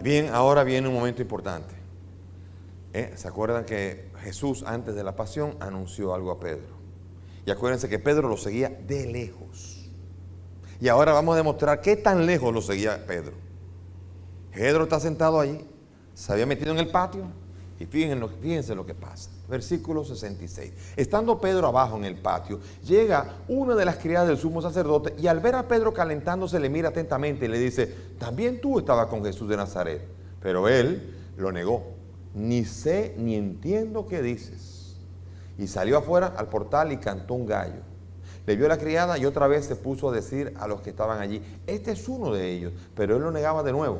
Bien, ahora viene un momento importante. ¿Se acuerdan que Jesús antes de la pasión anunció algo a Pedro? Y acuérdense que Pedro lo seguía de lejos. Y ahora vamos a demostrar qué tan lejos lo seguía Pedro. Pedro está sentado allí, se había metido en el patio y fíjense lo que pasa. Versículo 66. Estando Pedro abajo en el patio, llega una de las criadas del sumo sacerdote y al ver a Pedro calentándose le mira atentamente y le dice: también tú estabas con Jesús de Nazaret. Pero él lo negó. Ni sé ni entiendo qué dices. Y salió afuera al portal y cantó un gallo. Le vio a la criada y otra vez se puso a decir a los que estaban allí: este es uno de ellos. Pero él lo negaba de nuevo.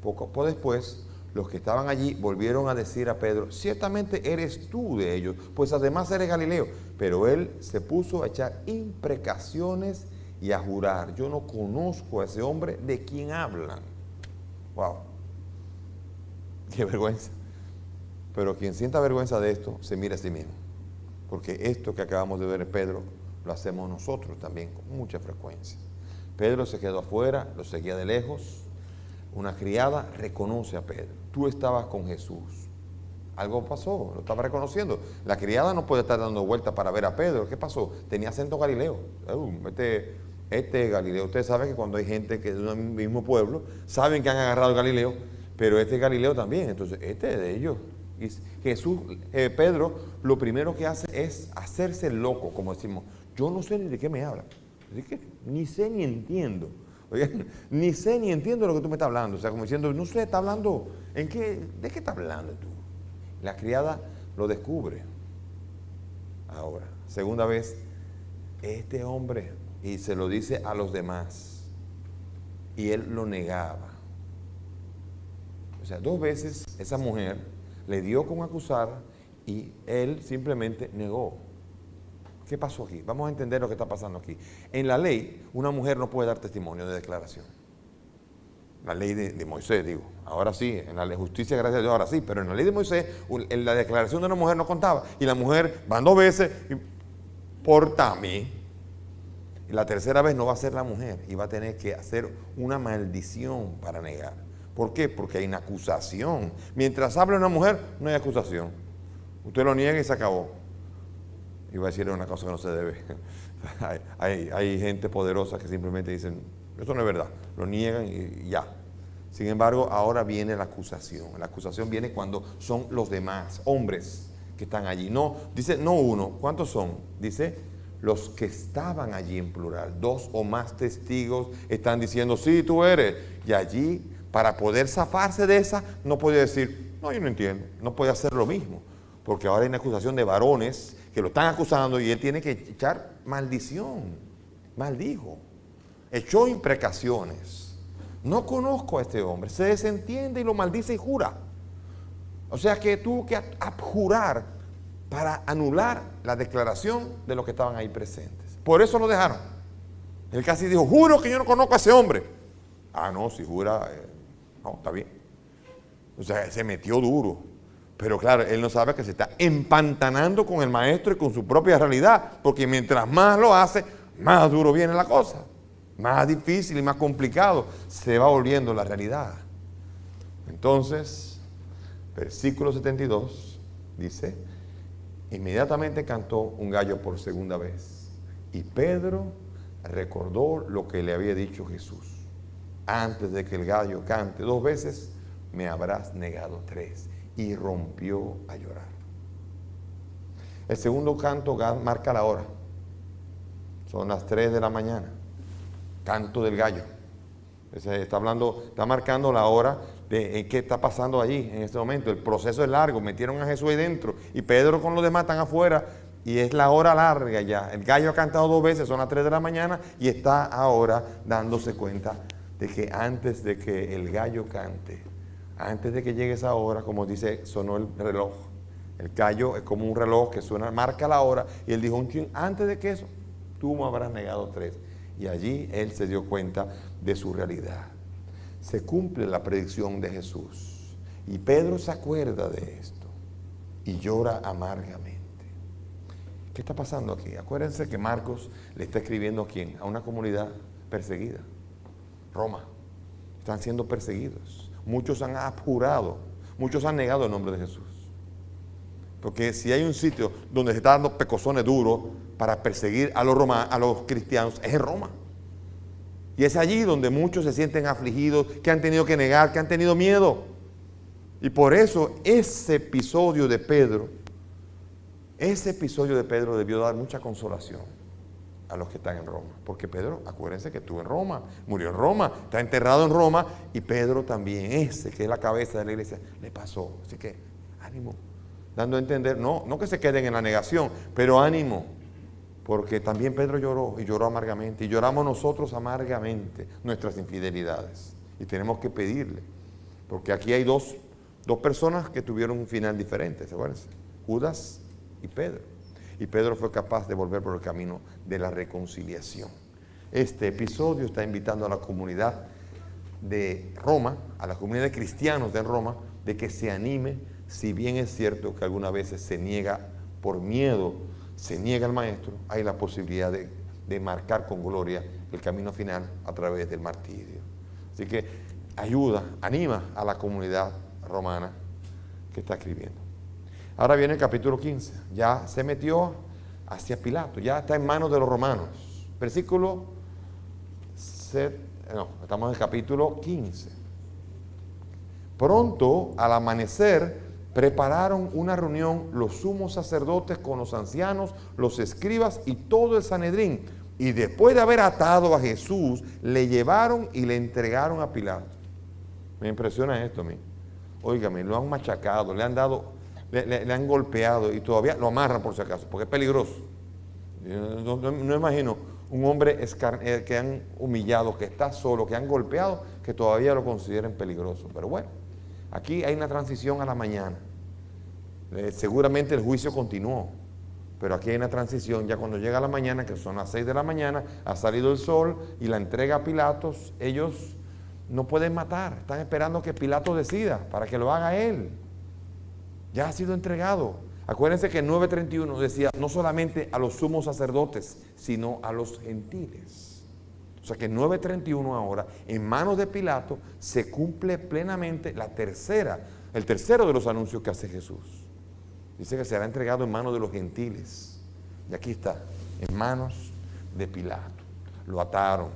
Poco después, los que estaban allí volvieron a decir a Pedro: ciertamente eres tú de ellos, pues además eres Galileo. Pero él se puso a echar imprecaciones y a jurar: yo no conozco a ese hombre de quien hablan. Wow, qué vergüenza. Pero quien sienta vergüenza de esto, se mira a sí mismo. Porque esto que acabamos de ver en Pedro, lo hacemos nosotros también con mucha frecuencia. Pedro se quedó afuera, lo seguía de lejos. Una criada reconoce a Pedro: tú estabas con Jesús. Algo pasó, lo estaba reconociendo. La criada no puede estar dando vueltas para ver a Pedro. ¿Qué pasó? Tenía acento galileo. Este Galileo. Ustedes saben que cuando hay gente que es de un mismo pueblo, saben que han agarrado el Galileo, pero este es Galileo también. Entonces, este es de ellos. Y Jesús, Pedro, lo primero que hace es hacerse loco, como decimos. Yo no sé ni de qué me habla. Así que ni sé ni entiendo. Oye, ni sé ni entiendo lo que tú me estás hablando. O sea, como diciendo, no sé, está hablando, ¿de qué estás hablando tú? La criada lo descubre. Ahora, segunda vez, este hombre, y se lo dice a los demás, y él lo negaba. O sea, 2 veces esa mujer le dio con acusar y él simplemente negó. ¿Qué pasó aquí? Vamos a entender lo que está pasando aquí. En la ley, una mujer no puede dar testimonio de declaración. La ley de Moisés, digo. Ahora sí, en la justicia, gracias a Dios, ahora sí. Pero en la ley de Moisés, en la declaración de una mujer no contaba. Y la mujer van 2 veces y por mí. Y la tercera vez no va a ser la mujer. Y va a tener que hacer una maldición para negar. ¿Por qué? Porque hay una acusación. Mientras habla una mujer, no hay acusación. Usted lo niega y se acabó. Iba a decir una cosa que no se debe. hay gente poderosa que simplemente dicen: eso no es verdad. Lo niegan y ya. Sin embargo, ahora viene la acusación. La acusación viene cuando son los demás, hombres que están allí. No, dice no uno. ¿Cuántos son? Dice los que estaban allí en plural. 2 o más testigos están diciendo: sí, tú eres. Y allí, para poder zafarse de esa, no podía decir: no, yo no entiendo. No puede hacer lo mismo. Porque ahora hay una acusación de varones que lo están acusando y él tiene que echar maldición. Maldijo. Echó imprecaciones. No conozco a este hombre. Se desentiende y lo maldice y jura. O sea que tuvo que abjurar para anular la declaración de los que estaban ahí presentes. Por eso lo dejaron. Él casi dijo: juro que yo no conozco a ese hombre. Ah, no, si jura, no, está bien. O sea, se metió duro. Pero claro, él no sabe que se está empantanando con el maestro y con su propia realidad, porque mientras más lo hace, más duro viene la cosa, más difícil y más complicado se va volviendo la realidad. Entonces, versículo 72 dice: inmediatamente cantó un gallo por segunda vez, y Pedro recordó lo que le había dicho Jesús: antes de que el gallo cante 2 veces, me habrás negado 3. Y rompió a llorar. El segundo canto marca la hora. Son las 3 de la mañana. Canto del gallo. Está marcando la hora de qué está pasando allí en este momento. El proceso es largo. Metieron a Jesús ahí dentro y Pedro con los demás están afuera. Y es la hora larga ya. El gallo ha cantado 2 veces, son las 3 de la mañana y está ahora dándose cuenta de que antes de que el gallo cante, antes de que llegue esa hora, como dice, sonó el reloj. El gallo es como un reloj que suena, marca la hora. Y él dijo: antes de que eso, tú me habrás negado 3. Y allí él se dio cuenta de su realidad. Se cumple la predicción de Jesús. Y Pedro se acuerda de esto y llora amargamente. ¿Qué está pasando aquí? Acuérdense que Marcos le está escribiendo ¿a quién? A una comunidad perseguida. Roma. Están siendo perseguidos. muchos han apurado, muchos han negado el nombre de Jesús. Porque si hay un sitio donde se está dando pecosones duros para perseguir a los cristianos, es en Roma. Y es allí donde muchos se sienten afligidos, que han tenido que negar, que han tenido miedo. Y por eso ese episodio de Pedro debió dar mucha consolación a los que están en Roma. Porque Pedro, acuérdense que estuvo en Roma, murió en Roma, está enterrado en Roma, y Pedro también, ese que es la cabeza de la iglesia, le pasó. Así que ánimo, dando a entender, no que se queden en la negación, pero ánimo, porque también Pedro lloró, y lloró amargamente, y lloramos nosotros amargamente nuestras infidelidades, y tenemos que pedirle, porque aquí hay dos personas que tuvieron un final diferente, ¿se acuerdan? Judas y Pedro. Y Pedro fue capaz de volver por el camino de la reconciliación. Este episodio está invitando a la comunidad de Roma, a la comunidad de cristianos de Roma, de que se anime, si bien es cierto que algunas veces se niega por miedo, se niega al maestro, hay la posibilidad de marcar con gloria el camino final a través del martirio. Así que anima a la comunidad romana que está escribiendo. Ahora viene el capítulo 15, ya se metió hacia Pilato, ya está en manos de los romanos. Estamos en el capítulo 15. Pronto, al amanecer, prepararon una reunión los sumos sacerdotes con los ancianos, los escribas y todo el Sanedrín. Y después de haber atado a Jesús, le llevaron y le entregaron a Pilato. Me impresiona esto a mí. Óigame, lo han machacado, le han golpeado y todavía lo amarran por si acaso, porque es peligroso. No imagino un hombre que han humillado, que está solo, que han golpeado, que todavía lo consideren peligroso. Pero bueno, aquí hay una transición a la mañana. Seguramente el juicio continuó, pero aquí hay una transición ya cuando llega la mañana, que son las 6 de la mañana, ha salido el sol y la entrega a Pilatos. Ellos no pueden matar, están esperando que Pilato decida para que lo haga él. Ya ha sido entregado. Acuérdense que el 9:31 decía no solamente a los sumos sacerdotes, sino a los gentiles. O sea que el 9:31 ahora, en manos de Pilato, se cumple plenamente el tercero de los anuncios que hace Jesús. Dice que será entregado en manos de los gentiles. Y aquí está, en manos de Pilato. Lo ataron.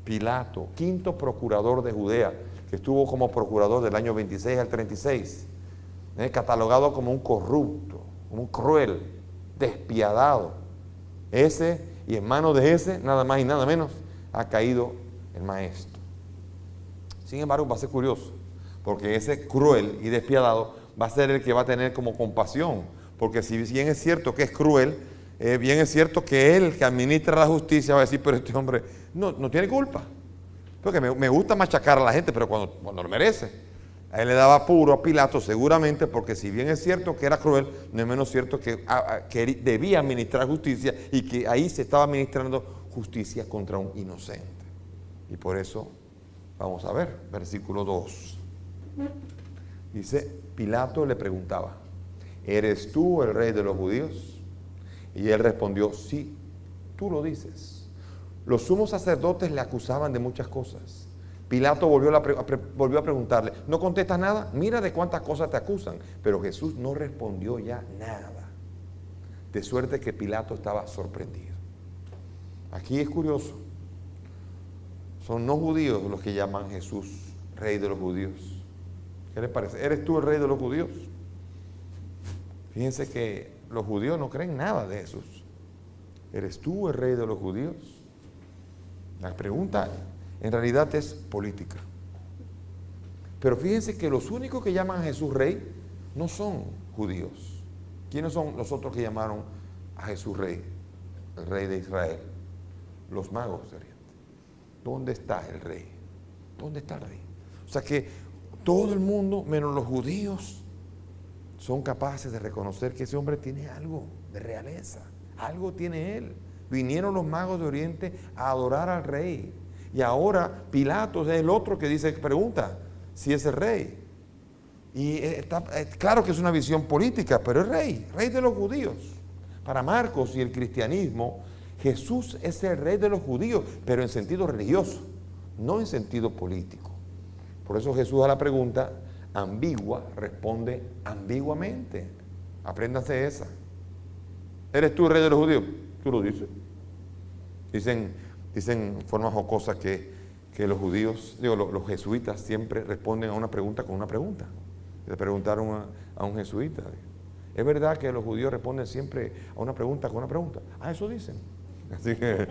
Pilato, quinto procurador de Judea, que estuvo como procurador del año 26 al 36, catalogado como un corrupto, un cruel, despiadado. Y en manos de ese, nada más y nada menos, ha caído el maestro. Sin embargo, va a ser curioso, porque ese cruel y despiadado va a ser el que va a tener como compasión, porque si bien es cierto que es cruel, bien es cierto que él que administra la justicia va a decir, pero este hombre no tiene culpa, porque me gusta machacar a la gente, pero cuando lo merece. A él le daba apuro a Pilato seguramente, porque si bien es cierto que era cruel, no es menos cierto que debía administrar justicia, y que ahí se estaba administrando justicia contra un inocente. Y por eso, vamos a ver, versículo 2. Dice, Pilato le preguntaba, ¿eres tú el rey de los judíos? Y él respondió, sí, tú lo dices. Los sumos sacerdotes le acusaban de muchas cosas. Pilato volvió a preguntarle, ¿no contestas nada? Mira de cuántas cosas te acusan. Pero Jesús no respondió ya nada. De suerte que Pilato estaba sorprendido. Aquí es curioso. Son no judíos los que llaman a Jesús rey de los judíos. ¿Qué les parece? ¿Eres tú el rey de los judíos? Fíjense que los judíos no creen nada de Jesús. ¿Eres tú el rey de los judíos? La pregunta en realidad es política. Pero fíjense que los únicos que llaman a Jesús rey no son judíos. ¿Quiénes son los otros que llamaron a Jesús rey? El rey de Israel. Los magos de Oriente. ¿Dónde está el rey? ¿Dónde está el rey? O sea que todo el mundo, menos los judíos, son capaces de reconocer que ese hombre tiene algo de realeza. Algo tiene él. Vinieron los magos de Oriente a adorar al rey. Y ahora Pilatos es el otro que pregunta si es el rey. Y claro que es una visión política, pero es rey de los judíos. Para Marcos y el cristianismo, Jesús es el rey de los judíos, pero en sentido religioso, no en sentido político. Por eso Jesús a la pregunta ambigua responde ambiguamente. Apréndase esa. ¿Eres tú el rey de los judíos? Tú lo dices. Dicen en forma jocosa que los judíos, los jesuitas siempre responden a una pregunta con una pregunta. Le preguntaron a un jesuita, ¿es verdad que los judíos responden siempre a una pregunta con una pregunta? Ah, eso dicen. Así que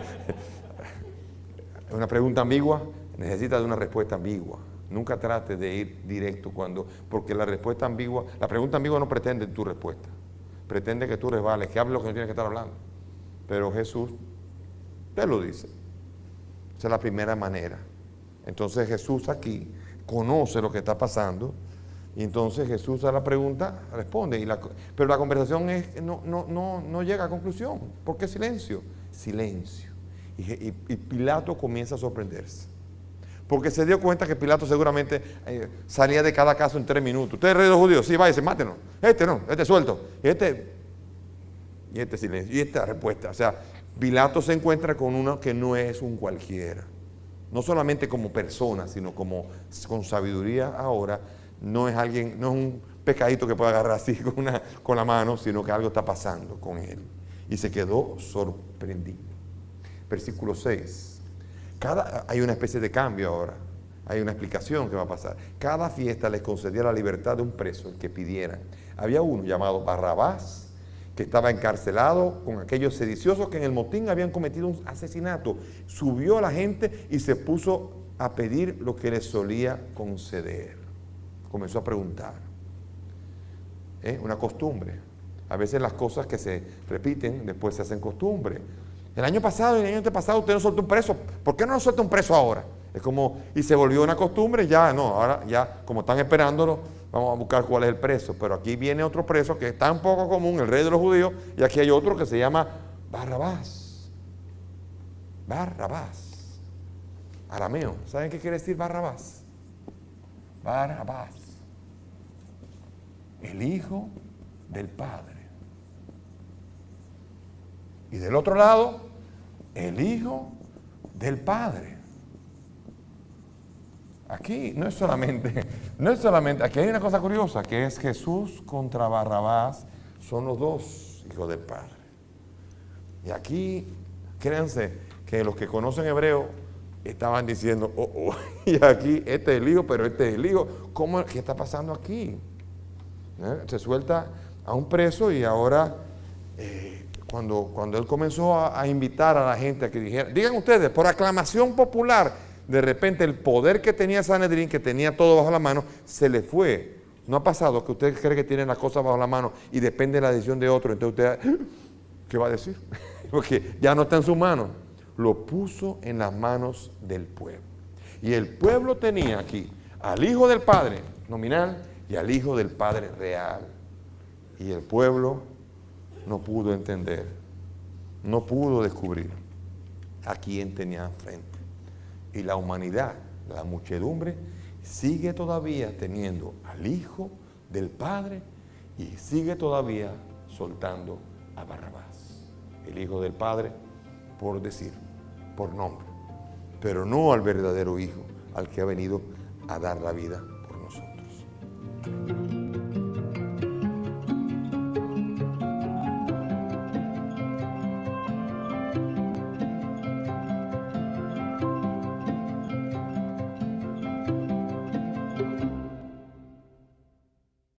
una pregunta ambigua necesita de una respuesta ambigua. Nunca trate de ir directo porque la pregunta ambigua no pretende tu respuesta. Pretende que tú resbales, que hables lo que no tienes que estar hablando. Pero Jesús te lo dice. Esa es la primera manera. Entonces Jesús aquí conoce lo que está pasando y entonces Jesús a la pregunta responde. Pero la conversación no llega a conclusión. ¿Por qué silencio? Silencio. Y Pilato comienza a sorprenderse. Porque se dio cuenta que Pilato seguramente salía de cada caso en 3 minutos. ¿Usted es rey de los judíos? Sí, váyase, mátenos. Este suelto. Y este silencio. Y esta respuesta. O sea, Pilato se encuentra con uno que no es un cualquiera. No solamente como persona, sino con sabiduría ahora. No es un pescadito que pueda agarrar así con la mano, sino que algo está pasando con él. Y se quedó sorprendido. Versículo 6. Hay una especie de cambio ahora. Hay una explicación que va a pasar. Cada fiesta les concedía la libertad de un preso, el que pidieran. Había uno llamado Barrabás, que estaba encarcelado con aquellos sediciosos que en el motín habían cometido un asesinato. Subió a la gente y se puso a pedir lo que les solía conceder. Comenzó a preguntar. Una costumbre. A veces las cosas que se repiten después se hacen costumbre. El año pasado y el año antepasado usted no soltó un preso. ¿Por qué no nos suelta un preso ahora? Y se volvió una costumbre, ahora ya como están esperándolo, vamos a buscar cuál es el preso. Pero aquí viene otro preso que es tan poco común, el rey de los judíos, y aquí hay otro que se llama Barrabás. Barrabás. Arameo. ¿Saben qué quiere decir Barrabás? Barrabás. El hijo del Padre. Y del otro lado, el Hijo del Padre. Aquí no es solamente, aquí hay una cosa curiosa, que es Jesús contra Barrabás, son los dos hijos del Padre. Y aquí, créanse, que los que conocen hebreo estaban diciendo, y aquí este es el Hijo, pero este es el Hijo. ¿Qué está pasando aquí? Se suelta a un preso y ahora... Cuando él comenzó a invitar a la gente a que dijera, digan ustedes, por aclamación popular, de repente el poder que tenía Sanedrín, que tenía todo bajo la mano, se le fue. ¿No ha pasado que usted cree que tiene las cosas bajo la mano y depende de la decisión de otro? Entonces usted, ¿qué va a decir? Porque ya no está en su mano. Lo puso en las manos del pueblo. Y el pueblo tenía aquí al Hijo del Padre nominal y al Hijo del Padre real. Y el pueblo no pudo entender, no pudo descubrir a quién tenía enfrente. Y la humanidad, la muchedumbre, sigue todavía teniendo al Hijo del Padre y sigue todavía soltando a Barrabás. El Hijo del Padre, por decir, por nombre, pero no al verdadero Hijo, al que ha venido a dar la vida